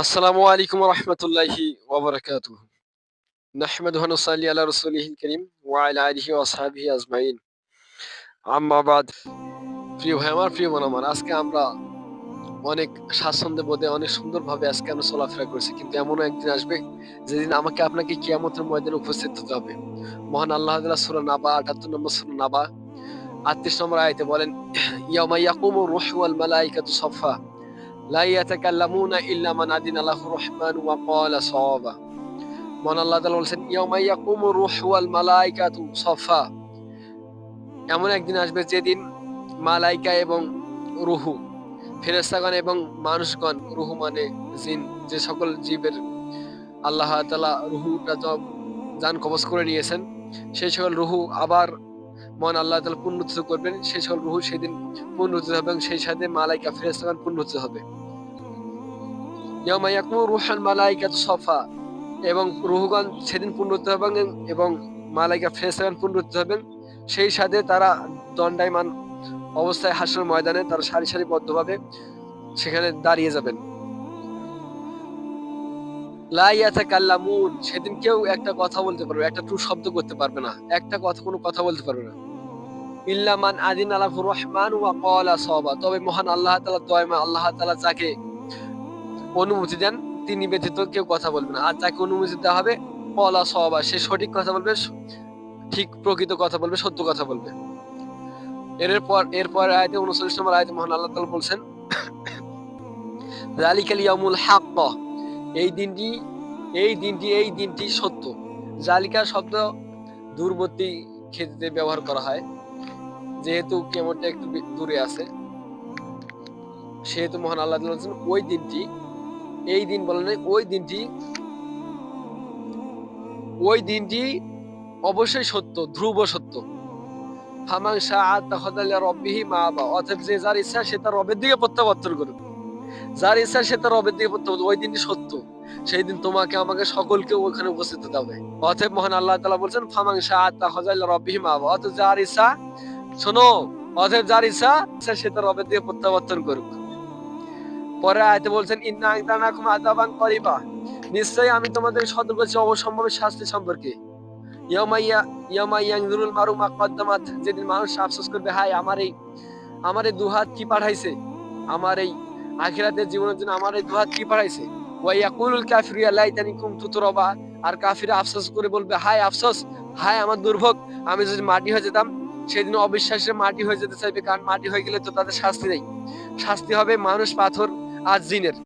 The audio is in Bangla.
আসসালামু আলাইকুম ওয়া রাহমাতুল্লাহি ওয়া বারাকাতুহু। নাহমাদুহু ওয়া নুসাল্লি আলা রাসূলিহিল কারীম ওয়া আলা আলিহি ওয়া আসহাবিহি আজমাইন। আম্মা বাদ। প্রিয় ভাই আমার, প্রিয় বোন আমার, আজকে আমরা অনেক স্বাচ্ছন্দ্যে বোধে অনেক সুন্দরভাবে আজকে আমরা চলাফেরা করছি। কিন্তু এমনও একদিন আসবে যেদিন আমাকে আপনাকে কিয়ামতের ময়দানে উপস্থিত হতে হবে। মহান আল্লাহ তাআলা সূরা নাবা ৭৮ নম্বর সূরা নাবা ৩৮ নম্বর আয়াতে বলেন, ইয়াউমা ইয়াকুমুর রূহু ওয়াল মালাইকাতু সাফফা লা ইয়াতাকাল্লামুনা ইল্লা মান আযিনা লাহুর রাহমানু ওয়া ক্বালা সাওয়াবা। মহান আল্লাহ তাআলা বলছেন, ইয়াউমা ইয়াকুমুর রূহু ওয়াল মালাইকাতু সাফফা। এমন একদিন আসবে যেদিন মালাইকা এবং রূহু, ফেরেশতাগণ এবং মানুষগণ, রূহু মানে জিন, যে সকল জীবের আল্লাহ তাআলা রূহুটা জান কবজ করে নিয়েছেন, সেই সকল রূহু আবার মহান আল্লাহ তাআলা পুনরুত্থিত করবেন। সেই সকল রূহু সেদিন পুনরুত্থিত হবে এবং সেই সাথে মালাইকা ফেরেশতাগণ পুনরুত্থিত হবে। ইয়াউমা ইয়াকুমুর রূহুল মালাইকাতু সাফফা, এবং রূহগণ সেদিন পুনরুত্থিত হবেন এবং মালাইকা ফেরেশতাগণ পুনরুত্থিত হবেন। সেই সাথে তারা দণ্ডায়মান অবস্থায় হাসরের ময়দানে তারা সারি সারিবদ্ধভাবে সেখানে দাঁড়িয়ে যাবেন। লা ইয়াতাকাল্লামুন, সেদিন কেউ একটা কথা বলতে পারবে, একটা টু শব্দ করতে পারবে না, একটা কথা, কোনো কথা বলতে পারবে না। ইল্লা মান আযিনা লাহুর রাহমানু ওয়া ক্বালা সাওয়াবা, তবে মহান আল্লাহ তাআলা দয়াময় আল্লাহ তাআলা যাকে অনুমতি দেন তিনি ব্যতীত কেউ কথা বলবে না। আর যাকে অনুমতি দেওয়া হবে ক্বালা সাওয়াবা, সে সঠিক কথা বলবে, ঠিক প্রকৃত কথা বলবে, সত্য কথা বলবে। এরপর আয়াতে ৩৯ নম্বর আয়াতে মহান আল্লাহ তাআলা বলছেন, যালিকাল ইয়াউমুল হাক্ক, এই দিনটি এই দিনটি সত্য। জালিকা শব্দ দূরবর্তী ক্ষেত্রে ব্যবহার করা হয়, যেহেতু কিয়ামতটা একটু দূরে আছে, সেহেতু মহান আল্লাহ তাআলা বলছেন ওই দিনটি, এই দিন বলেন নাই, ওই দিনটি অবশ্যই সত্য, ধ্রুব সত্য। ফামান শাআ আত্তাখাযা ইলা রাব্বিহি মাআবা, অতএব যে যার ইচ্ছা সে তার রবের দিকে প্রত্যাবর্তন করবে, যার ইচ্ছা সে তার রবের দিকে প্রত্যাবর্তন। ওই দিনটি সত্য, সেই দিন তোমাকে আমাকে সকলকে ওখানে উপস্থিত হতে হবে। অতএব মহান আল্লাহ তাআলা বলছেন, ফামান শাআ আত্তাখাযা ইলা রাব্বিহি মাআবা, অতএব যার ইচ্ছা, শোনো, অতএব যার ইচ্ছা সে তার রবের দিকে প্রত্যাবর্তন করুক। পরে আয়াতে বলছেন, ইন্না আনজারনাকুম আযাবান করিবা, নিশ্চয়ই আমি তোমাদের সতর্ক করছি অবশ্যম্ভাবী শাস্তি সম্পর্কে। ইয়াউমা ইয়ানজুরুল মারউ মা কদ্দামাত, যেদিন মানুষ আফসোস করবে, হায় আমার এই দুহাত কি পাঠাইছে, আমার এই আখিরাতের জীবনের জন্য আমার এই দুহাত কি পাঠাইছে। ওয়া ইয়াকুলুল কাফিরু ইয়া লাইতানি কুনতু তুরাবা, আর কাফিররা আফসোস করে বলবে, হায় আফসোস, হায় আমার দুর্ভোগ, আমি যদি মাটি হয়ে যেতাম। সেদিন অবিশ্বাসে মাটি হয়ে যেতে চাইবে, কারণ মাটি হয়ে গেলে তো তাদের শাস্তি নেই, শাস্তি হবে মানুষ, পাথর আর জিনের।